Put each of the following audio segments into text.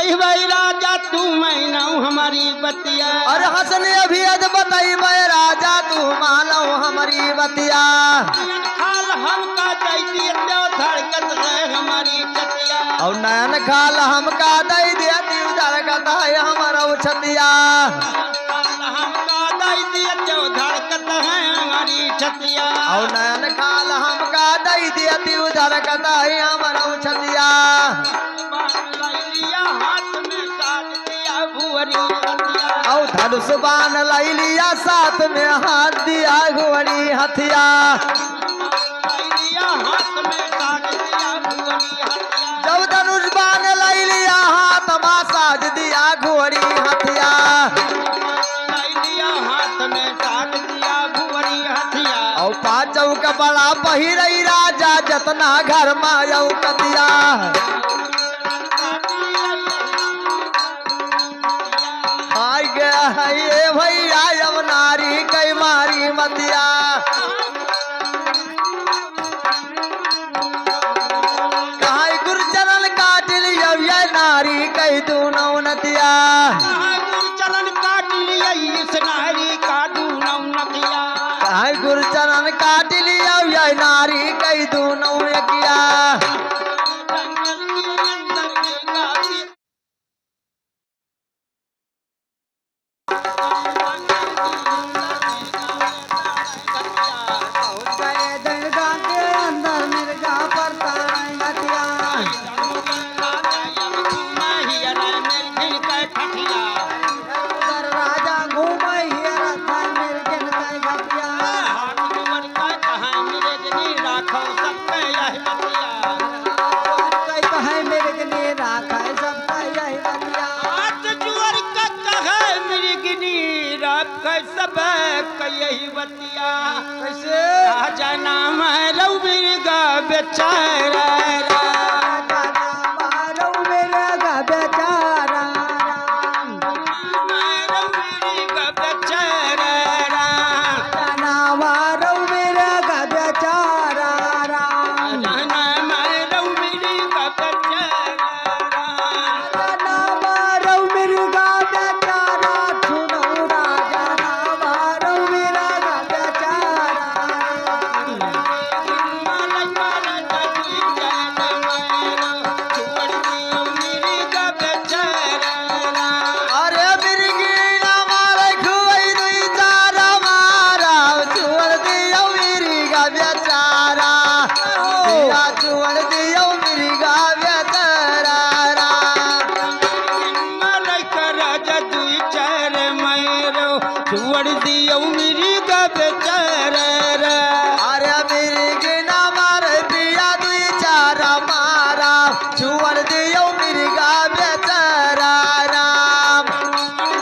बताई भाई राजा तू मैनौ हमारी बतिया। अरे हंसने अभी अद बताई भाई राजा तू मानो हमारी बतिया। खाल हमका दई दिए तो धड़कत है हमारी छतिया। और नयन खाल हमका दई दिया तू धड़कत है हमारा छतिया। हमका दई दिए तो धड़कत है हमारी छतिया। और नयन खाल हमका दई दिया तू धड़कत है हमारा छतिया। हाथ में साथ दिया भुवरी हथिया। और धनुष बाण लाई लिया साथ में हाथ दिया घुवरी हथिया। हाथ में साथ दिया भुवरी हथिया। जब धनुष बाण लाई लिया हाथ में साज दिया घुवरी हथिया। हाथ में साथ दिया भुवरी हथिया। और पांचों का बड़ा पहिरई राजा जतना घर मायऊ कतिया। हाय गया है ये भैया अब नारी कई मारी मतिया। कहाई गुरुचरण काट लिया ये नारी कई दूनौ नतिया। चलन काट लिया इस नारी का दूनौ नतिया। कहाई गुरुचरण काट लिया ये नारी कई दूनौ नतिया। सब यही बतिया। कैसे राजा नाम है रउबिरगा बेचारा। छुड़ दियो मेरी बेचारा। अरे मेरी गिना मार पिया दुई चारा मारा छुड़ दियो मेरी बेचारा। राम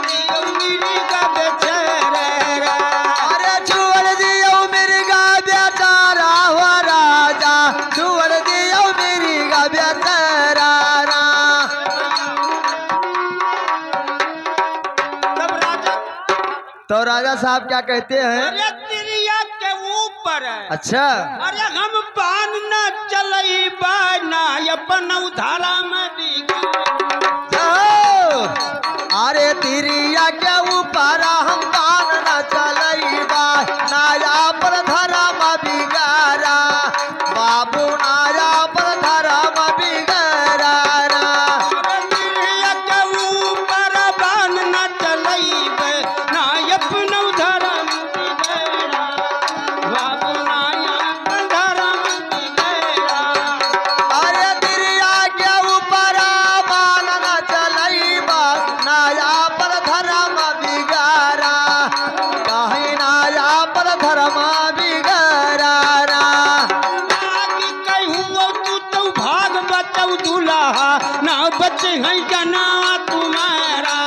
दियो मेरी बेचारा। अरे छुड़ दियो मेरी बेचारा हो राजा छुड़ दियो मेरी बेचारा। तो राजा साहब क्या कहते हैं? अरे तिरिया के ऊपर अच्छा अरे हम बान न चलई बाना अपन उधारा में बिका। अरे तिरिया के ऊपर हम बान न चलई बा नाया पर धर्म बिगारा बाबू नाया पर धर्म बिगारा। तिरिया के ऊपर बान न चलई ना अपन उधारा में बिगड़ा। बाबू नाया अपन धर्म बिगड़ा। अरे तिरिया के ऊपर बान न चलई बा नाया पर धर्म बिगारा कहीं नाया पर धर्म बिगारा। तू तो भाग बचौ दूल्हा ना बच है जना तुम्हारा।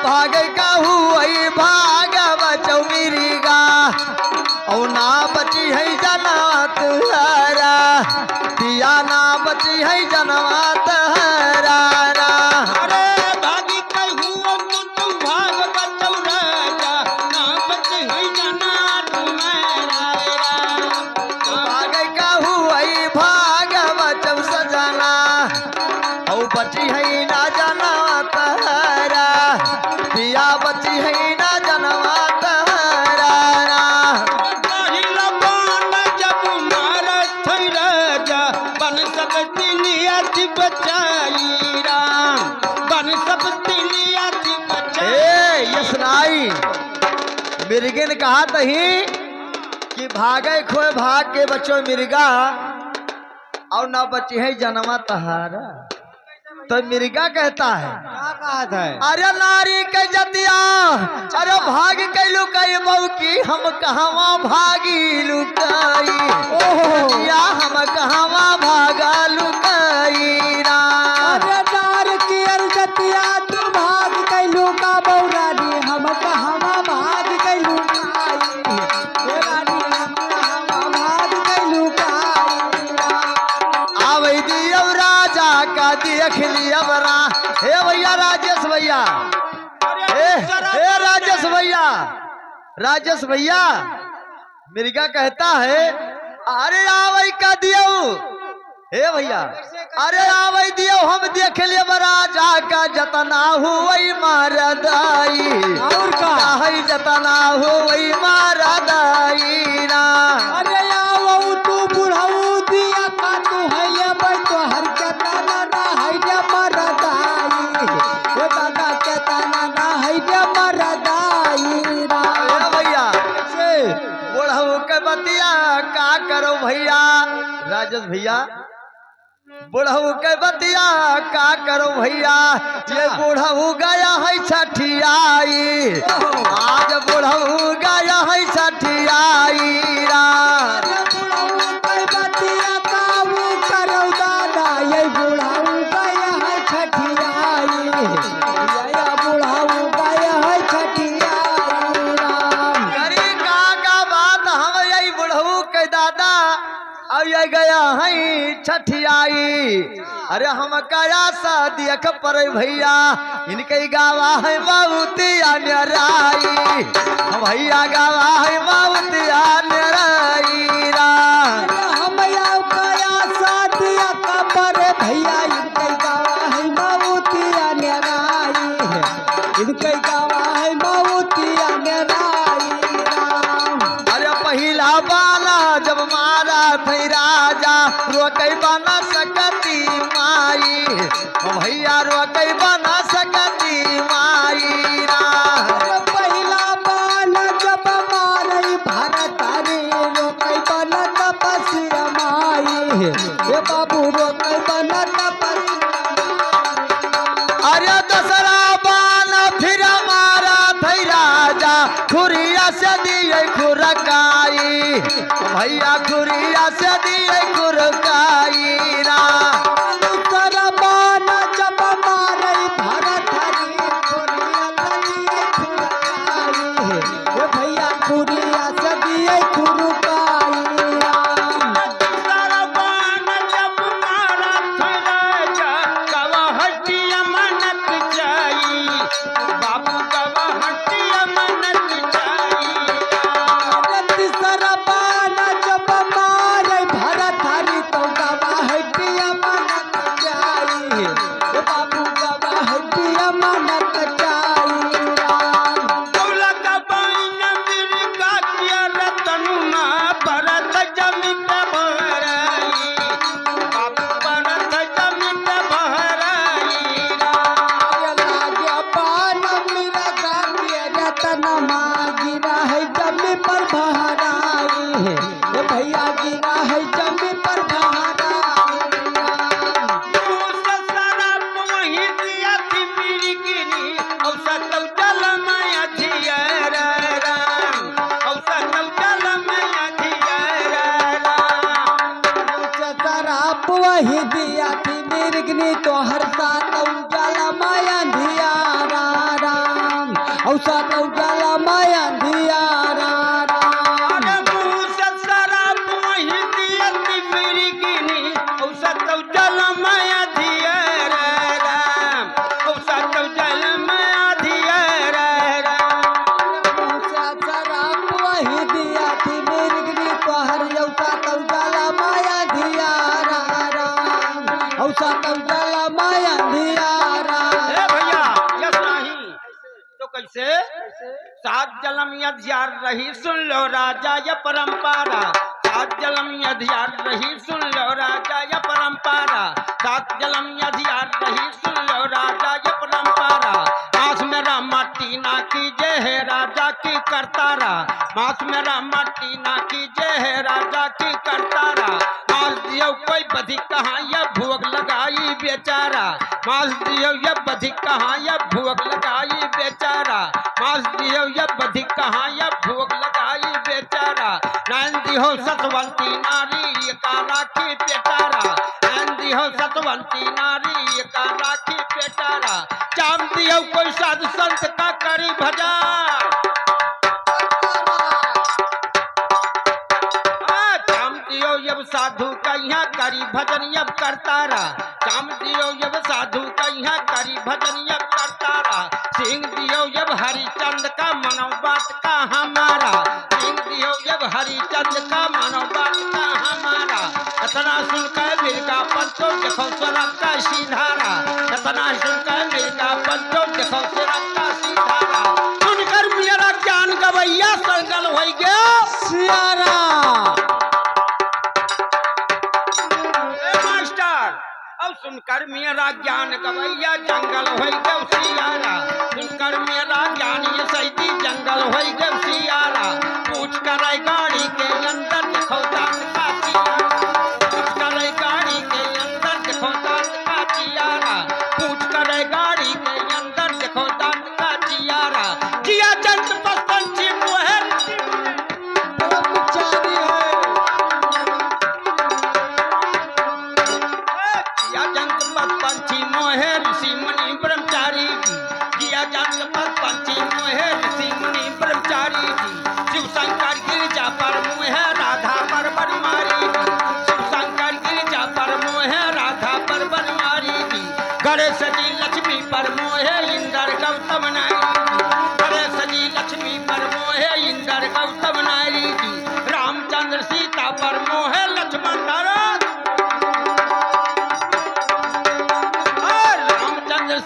भाग कहू वही भाग बचौ मिरीगा और ना बची है जनात हरा दिया ना बची है जनवात हरा। अरे भागी कहू तू भाग बचौ राजा ना बच है जना तुम्हारा। भाग कहू वही भाग बचौ सजना बन सब तिलिया थी बचाई राम बन सब तिलिया थी बचाई। ए यसनाई मिर्गे ने कहा तही कि भागे खोए भाग के बच्चों मिर्गा और ना बची है जन्मा तहारा। तो मिर्गा कहता है क्या कहा था? अरे नारी के जतिया अरे भाग के लुकाई मौकी हम कहवा भागी लुकाई या हम कहवा भागा लुकाई ना। अरे नार की जतिया तू भाग के लुका बौरानी हम कहवा भाग के लुकाई रानी हम कहवा भाग के लुकाई। आवे दियो राजा का देख लिया बरा। हे भैया राजेश भैया हे राजेश भैया राजेश भैया मिर्गा कहता है अरे आवे का दियो हे भैया अरे आवे दियो हम देख लिया राजा का जतना हुई मारदाई और का है जतना हुई मारदाई ना। अरे आओ तू बुढ़ाऊ दिया का तू है ये भाई तो हर जतना ना है ये मरदाई ये दादा जतना ना है ये मरदाई रा। अरे भैया से बुढ़ऊ के बतिया का करो भैया राजेश भैया बुढ़ऊ के बतिया का करो भैया ये बुढ़ऊ गया है छठियाई आज बुढ़ऊ गया है छठियाई रा। अरे बुढ़ाऊ के बतिया का वो करो दादा ये बुढ़ाऊ गया है छठियाई ये बुढ़ाऊ गया है छठियाई राम। करी का बात हम यही बुढ़ऊ के दादा अब ये गया है छठियाई। अरे हम कया सा देख पर भैया इनके गावा है बहुत अन्यराई भैया गावा है बहुत अन्यराई रा। अरे हम आउ कया सादिया का पर भैया इनके गावा है मऊतिया नेराई इनके गावा है मऊतिया नेराई राम। अरे पहिला बाला जब मारा थई राजा रोकई बना सकती माई भैया रोकई बना सकती माई रा। अरे पहिला बाल जब मारई भारत रे रोकई बना तपस्या माई ये बाबू रोकई बना तपस्या। अरे दसरा बाना फिर मारा थई राजा खुरिया से दिए खुरकाई भैया खुरिया से दिए खुरकाई रा। सरबाना जब मारई भारत रे खुरिया सदिए खुरकाई ये भैया खुरिया सदिए खुरकाई राम। सरबाना जब मारत राजा कवा हटिया मनत जाई बाबू कवा हटिया मनत जाई। सरबाना जब मारई भारत रे तो कवा हटिया मनत जाई ये बाबू कवा हटिया मनत जाई राम। दौलत बाइन मिर्गा के रतनुना भरत जमित भराई बाबू भरत जमित भराई राम। लागे पान मिर्गा के रतनमा गिरा है जमी पर भराई ये भैया गिरा है जमी पर भराई राम। ससरा वही दिया थी मिर्गिनी औसत जल माया धिया राम औसत जल माया धिया राम। ससरा वही दिया थी मिर्गिनी तो हर सात जल माया धिया राम औसत जल माया धिया राम। अरे ससरा वही दिया थी मिर्गिनी औसत जल माया धिया राम औसत जल माया धिया राम। ससरा वही दिया थी मिर्गिनी तो हर औसत जल माया धिया राम औसत जल माया धिया राम। भैया यस नहीं तो कैसे सात जलम यधियार रही सुन लो राजा ये परंपरा सात जलम यधियार रही सुन लो राजा ये परंपरा। परंपरा सात जलम अधियार रही सुन लो राजा ये परंपरा मास मेरा मट्टी ना कीजे है राजा की करतारा मास मेरा मट्टी ना कीजे है राजा की करतारा मास दियो कोई बधी कहाँ या भूख लगाई बेचारा मास दियो ये बधी कहाँ या भूख लगाई बेचारा मास दियो ये बधी कहाँ या भूख लगाई बेचारा नंदी हो सतवंती नारी का राखी पेटारा नंदी हो सतवंती नारी का राखी पेटारा चाम दियो कोई साधु संत का करी भजन जब साधु का यहाँ करी भजन यब करतारा चाम दियो जब साधु का यहाँ करी भजन यब करतारा सिंह दियो जब हरिचंद का मनो बात का हमारा सिंह दियो जब हरिचंद का मनो बात का हमारा अतना सुनकर मिर्गा पंचो देखो स्वरत का सीधारा अतना सुनकर मिर्गा पंचो देखो स्वरत का सीधारा सुनकर मेरा ज्ञान गवैया संगल हो गया सियारा सुनकर मेरा ज्ञान गवैया जंगल हो गए सियारा सुनकर मेरा ज्ञान ये सैदी जंगल हो गए सियारा पूछ कर गाड़ी के अंदर देखो दांत का चियारा पूछ कर गाड़ी के अंदर देखो दांत का चियारा पूछ कर गाड़ी के अंदर देखो दांत का चियारा जिया जंत पंछी मोहर पंछी मोहे ऋषि मुनि ब्रह्मचारी जी जिया जंत पंछी मोहे ऋषि मुनि ब्रह्मचारी जी शिव शंकर गिरिजा पर मोहे राधा पर बनमारी जी शिव शंकर गिरिजा पर मोहे राधा पर बनमारी जी गणेश जी लक्ष्मी पर मोहे इंद्र गौतम नारी जी गणेश जी लक्ष्मी पर मोहे इंद्र गौतम नारी जी रामचंद्र सीता पर मोहे लक्ष्मण भरत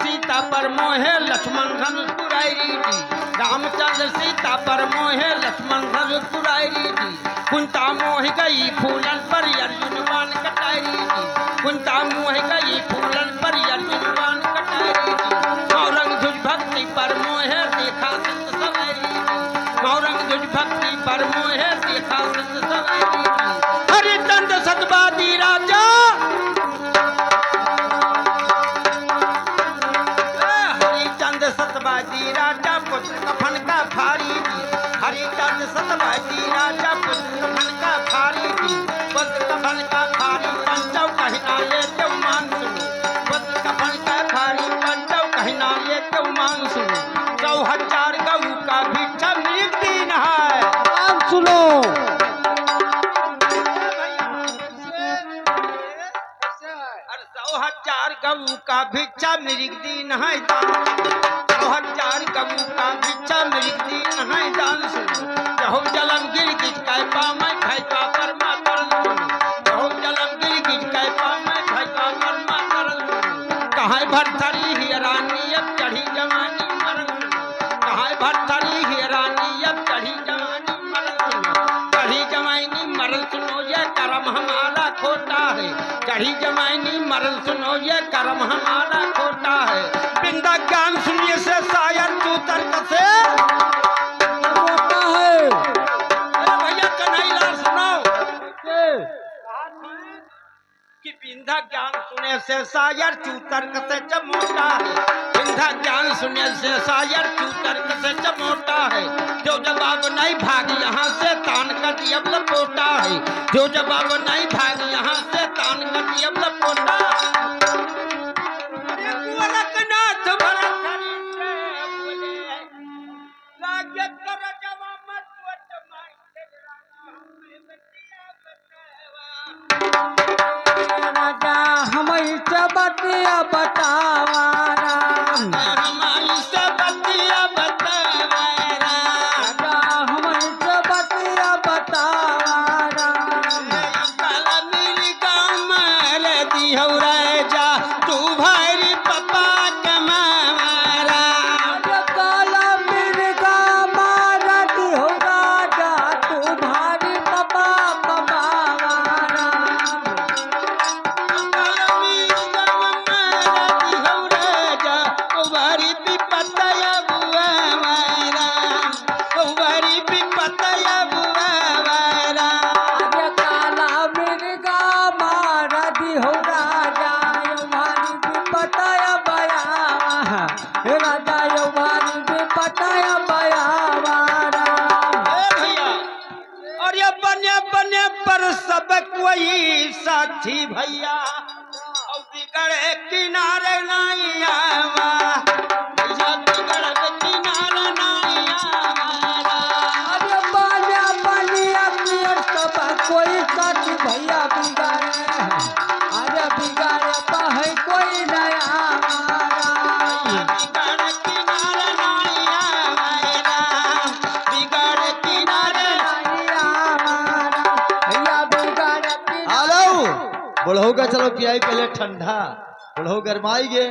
सीता पर मोहे लक्ष्मण धनुष पुरारी जी रामचंद्र सीता पर मोहे लक्ष्मण धनुष पुरारी जी कुंता मोह गई फूलन पर अर्जुन बाण कटारी जी कुंता मोह गई फूलन पर अर्जुन बाण कटारी जी मौरंग ध्वज भक्ति पर मोहे देखा संत सवारी जी मौरंग ध्वज भक्ति पर मोहे देखा संत सवारी जी हरिचंद सतवादी राजा सतवादी राजा पुत्र कफन का फारी जी हरिचंद सतवादी राजा पुत्र कफन का फारी जी पुत्र कफन का फारी पंचव कहना ले क्यों मान सुनो पुत्र कफन का फारी पंचव कहना ले क्यों मान सुनो 100,000 गऊ का भिक्षा मिल दिन है आप सुनो 100,000 गऊ का भिक्षा मृग दिन है 100,000 गऊ का भिक्षा मृग दिन है दान सुनो जहो जलम गिर गिज कै पामै भैका परमात्मा सुनो जहो जलम गिर गिज कै पामै भैका परमात्मा सुनो कहाँ भरथरी हिरानी अब चढ़ी जवानी मरन सुनो कहाँ भरथरी हिरानी अब चढ़ी जवानी मरन सुनो चढ़ी जवानी मरन सुनो ये कर्म हमारा खोटा है चढ़ी जवानी मरन सुनो ये कर्म हमारा खोटा है बिंदा ज्ञान सुनिए से शायर चूतर कसे है भैया कन्हैया सुनो कि बिंदा ज्ञान सुने से शायर चूतर कसे चमोटा है बिंदा ज्ञान सुने से शायर चूतर कसे चमोटा है जो जवाब नहीं भाग यहाँ से तान का दियब लपोटा है जो जवाब नहीं भाग यहाँ से तान का दियब लपोटा राजा हमारी बतिया बतावा राम हमारी से बतिया बतावा राजा हमारी बतिया बतावा राम काला मेरी गाँव मार दी हो राजा तू भाई पपा कमावारा काला मिर्गा मारा दी हो राजा तू भारी पपा पपावा राम कोई साथी भैया और बिगड़े किनारे नहीं आवा भैया बिगड़े किनारे नहीं आवा अरे बाजा बनिया पियर सब कोई साथी भैया बिगाड़े अरे बिगाड़े पाहे कोई नया हमारा बिगड़े किनारे नहीं आवा बिगड़े किनारे नया हमारा भैया बिगाड़े हेलो बुढ़ऊ का चलो पियाई पहले ठंडा बुढ़ऊ गरमाई गे।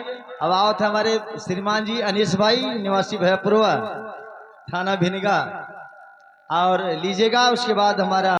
अब आवत है हमारे श्रीमान जी अनीश भाई निवासी भैपुरवा थाना भिनगा और लीजिएगा उसके बाद हमारा